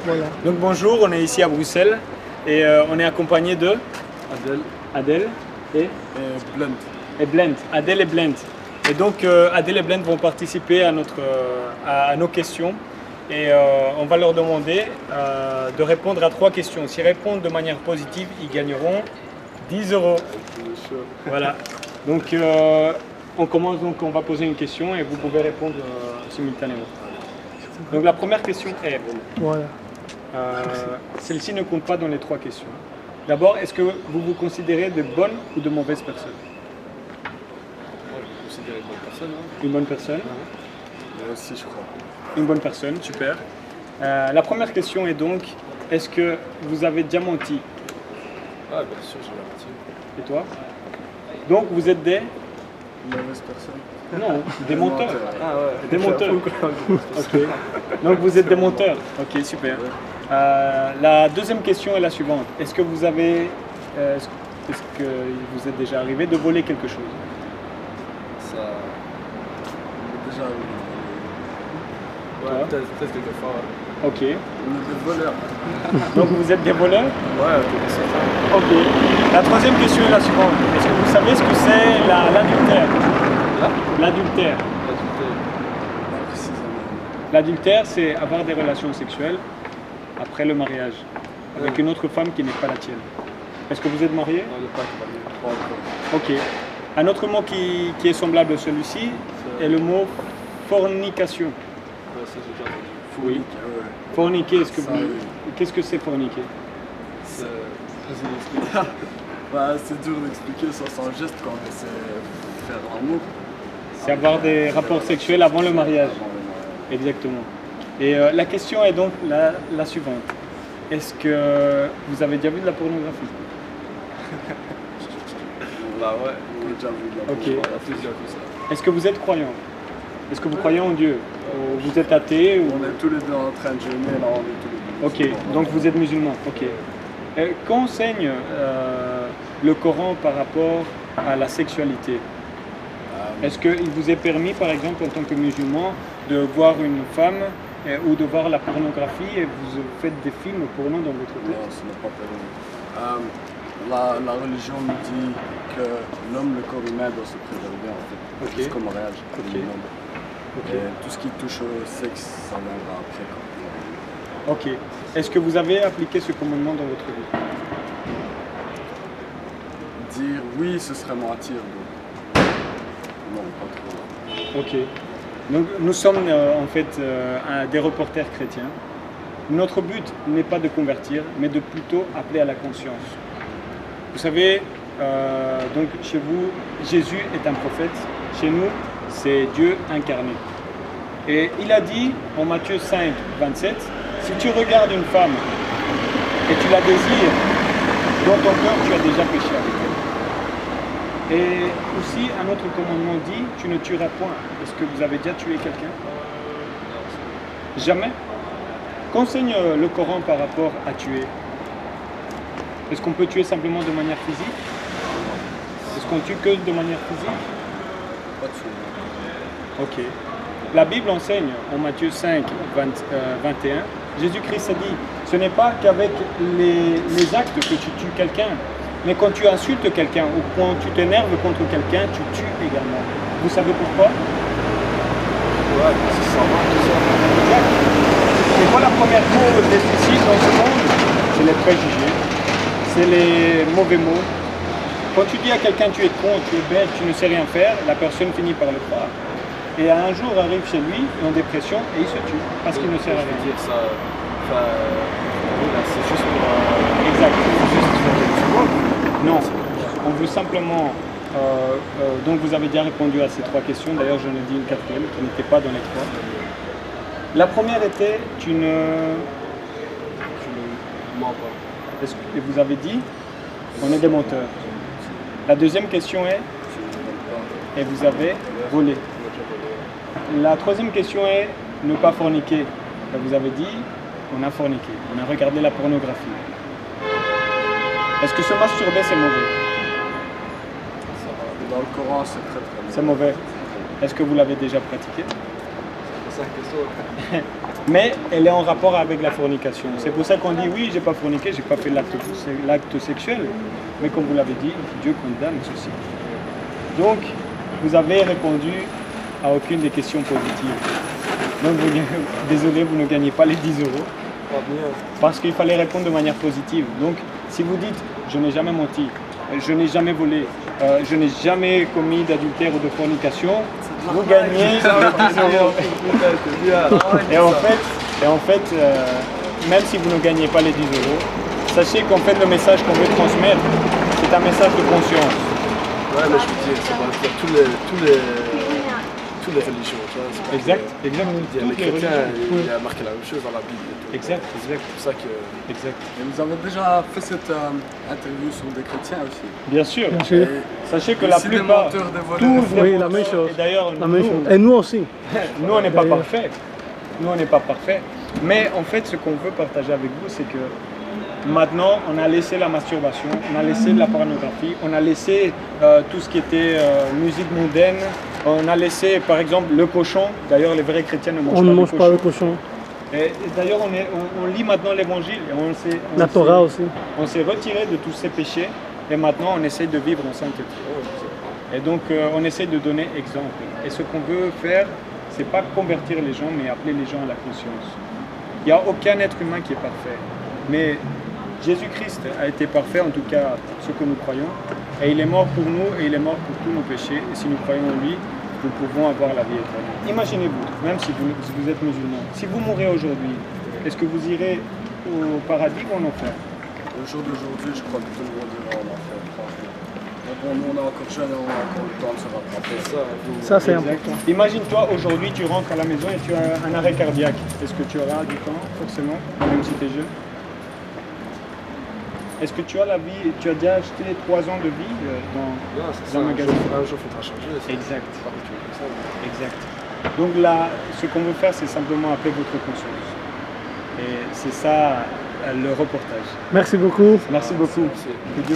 Voilà. Donc bonjour, on est ici à Bruxelles et on est accompagné de Adèle et Blend. Adèle et Blend. Et donc Adèle et Blend vont participer à, à nos questions et on va leur demander de répondre à 3 questions. S'ils répondent de manière positive, ils gagneront 10 €. Voilà. Donc on commence, donc on va poser une question et vous pouvez répondre simultanément. Donc la première question est, Voilà. celle-ci ne compte pas dans les 3 questions. D'abord, est-ce que vous vous considérez de bonnes ou de mauvaises personnes? Moi, je me considère une bonne personne. Hein. Une bonne personne. Moi aussi, je crois. Une bonne personne, super. La première question est donc, est-ce que vous avez déjà menti? Ah, bien sûr, j'ai menti. Et toi? Donc vous êtes des... Mauvaise personne. Non, des menteurs. Ah ouais. Des menteurs. Ok. Donc vous êtes des menteurs. Ok, super. La deuxième question est la suivante. Est-ce que vous avez, est-ce que vous êtes déjà arrivé de voler quelque chose? Ça. m'est déjà arrivé. Toi? Ouais, peut-être quelques fois. Ouais. Ok. On est des voleurs. Donc vous êtes des voleurs? Ouais, quelque chose. Ok. La troisième question est la suivante. Est-ce que vous savez ce que c'est l'adultère? Là L'adultère. Pas précisément. L'adultère, c'est avoir des relations sexuelles après le mariage avec une autre femme qui n'est pas la tienne. Est-ce que vous êtes marié? On n'est pas mariés. Pas encore. Ok. Un autre mot qui est semblable à celui-ci est le mot fornication. Ouais, ça, j'ai déjà entendu. Oui. Ouais. Forniquer, est-ce que Ça, vous... oui. Qu'est-ce que c'est forniquer? C'est. Vas-y, explique. Bah, c'est dur d'expliquer ça sans geste quand on essaie de faire un mot. C'est avoir des rapports sexuels avant le mariage. Avant le mariage. Exactement. Et la question est donc la suivante. Est-ce que vous avez déjà vu de la pornographie? Bah ouais, on a déjà vu de la Ok. on a plusieurs vu ça. Est-ce que vous êtes croyant? Est-ce que vous croyez en Dieu? Ou vous êtes athée ou... On est tous les deux en train de jeûner, là on est tous les deux. Ok, donc vous êtes musulman. Ok. Qu'enseigne le Coran par rapport à la sexualité? Est-ce qu'il vous est permis, par exemple, en tant que musulman, de voir une femme ou de voir la pornographie et vous faites des films porno dans votre Non, tête? ce n'est pas permis. La religion nous dit que l'homme, le corps humain, doit se préserver en fait. Ok. Jusqu'au mariage. Ok. minimum. Ok. Et tout ce qui touche au sexe, ça viendra après. Quoi. Ok. Est-ce que vous avez appliqué ce commandement dans votre vie? Dire oui, ce serait mentir. Donc. Non, pas trop. Ok. Donc nous sommes en fait des reporters chrétiens. Notre but n'est pas de convertir, mais de plutôt appeler à la conscience. Vous savez, donc chez vous, Jésus est un prophète. Chez nous, c'est Dieu incarné. Et il a dit en Matthieu 5, 27, si tu regardes une femme et tu la désires, dans ton cœur, tu as déjà péché avec elle. Et aussi, un autre commandement dit, tu ne tueras point. Est-ce que vous avez déjà tué quelqu'un? Jamais. Qu'enseigne le Coran par rapport à tuer? Est-ce qu'on peut tuer simplement de manière physique? Est-ce qu'on tue que de manière physique? Pas de soucis. Ok. La Bible enseigne en Matthieu 5, 21, Jésus-Christ a dit, ce n'est pas qu'avec les actes que tu tues quelqu'un, mais quand tu insultes quelqu'un ou quand tu t'énerves contre quelqu'un, tu tues également. Vous savez pourquoi? Ouais, c'est ça va, tout ça. Exact. C'est quoi la première cause des suicides dans ce monde? C'est les préjugés, c'est les mauvais mots. Quand tu dis à quelqu'un tu es con, tu es bête, tu ne sais rien faire, la personne finit par le croire. Et un jour arrive chez lui, en dépression, et il se tue, parce qu'il ne sert à Je veux rien. dire ça. Enfin, là, c'est juste pour. Exact. Juste pour des secondes. Non, on veut simplement... donc vous avez déjà répondu à ces 3 questions, d'ailleurs j'en ai dit une 4e qui n'était pas dans les 3. La première était, tu ne mens pas. est-ce que vous avez dit, on est des menteurs. La deuxième question est, Tu ne voles pas. et vous avez volé. La troisième question est, ne pas forniquer. Et vous avez dit, on a forniqué, on a regardé la pornographie. Est-ce que se masturber c'est mauvais? Dans le Coran, c'est très très C'est mauvais. Est-ce que vous l'avez déjà pratiqué? Mais elle est en rapport avec la fornication. C'est pour ça qu'on dit oui, j'ai pas forniqué, j'ai pas fait l'acte sexuel. Mais comme vous l'avez dit, Dieu condamne ceci. Donc, vous avez répondu à aucune des questions positives. Donc, désolé, vous ne gagnez pas les 10 euros. Parce qu'il fallait répondre de manière positive. Donc, si vous dites, je n'ai jamais menti, je n'ai jamais volé, je n'ai jamais commis d'adultère ou de fornication, vous gagnez les 10 euros. Et en fait, même si vous ne gagnez pas les 10 euros, sachez qu'en fait, le message qu'on veut transmettre, c'est un message de conscience. Ouais, mais je veux dire, c'est dans toutes les religions, tu vois. Exact. Les chrétiens, il a marqué la même chose dans la Bible. Et tout. Exact. C'est pour ça que... Exact. Et vous avez déjà fait cette interview sur des chrétiens aussi. Bien sûr. Et sachez que la plupart, Oui, la même chose. et d'ailleurs, La même chose. Et nous aussi. nous on n'est pas parfaits. Nous on n'est pas parfaits. Mais en fait, ce qu'on veut partager avec vous, c'est que maintenant, on a laissé la masturbation, on a laissé la pornographie, on a laissé tout ce qui était musique mondaine, on a laissé par exemple le cochon. D'ailleurs, les vrais chrétiens ne mangent On pas ne de mange cochon. pas le cochon. Et d'ailleurs, on lit maintenant l'évangile et La Torah aussi. on s'est retiré de tous ces péchés et maintenant on essaye de vivre en sainteté. Et donc on essaye de donner exemple. Et ce qu'on veut faire, c'est pas convertir les gens, mais appeler les gens à la conscience. Il n'y a aucun être humain qui est parfait. Mais Jésus-Christ a été parfait, en tout cas ce que nous croyons. Et il est mort pour nous et il est mort pour tous nos péchés. Et si nous croyons en lui, nous pouvons avoir la vie éternelle. Imaginez-vous, même si vous êtes musulman, si vous mourrez aujourd'hui, est-ce que vous irez au paradis ou en enfer? Le jour d'aujourd'hui, je crois que tout le monde ira en enfer, franchement. Mais bon, nous on est encore jeunes et on a encore le temps de se rattraper. Ça, c'est Exact. important. Imagine-toi aujourd'hui, tu rentres à la maison et tu as un arrêt cardiaque. Est-ce que tu auras du temps, forcément, même si tu es jeune? Est-ce que tu as la vie, tu as déjà acheté 3 ans de vie dans un magasin? Un jour, il faudra changer. Exact. Exact. Donc là, ce qu'on veut faire, c'est simplement appeler votre conscience. Et c'est ça le reportage. Merci beaucoup. Merci beaucoup. Merci. Que Dieu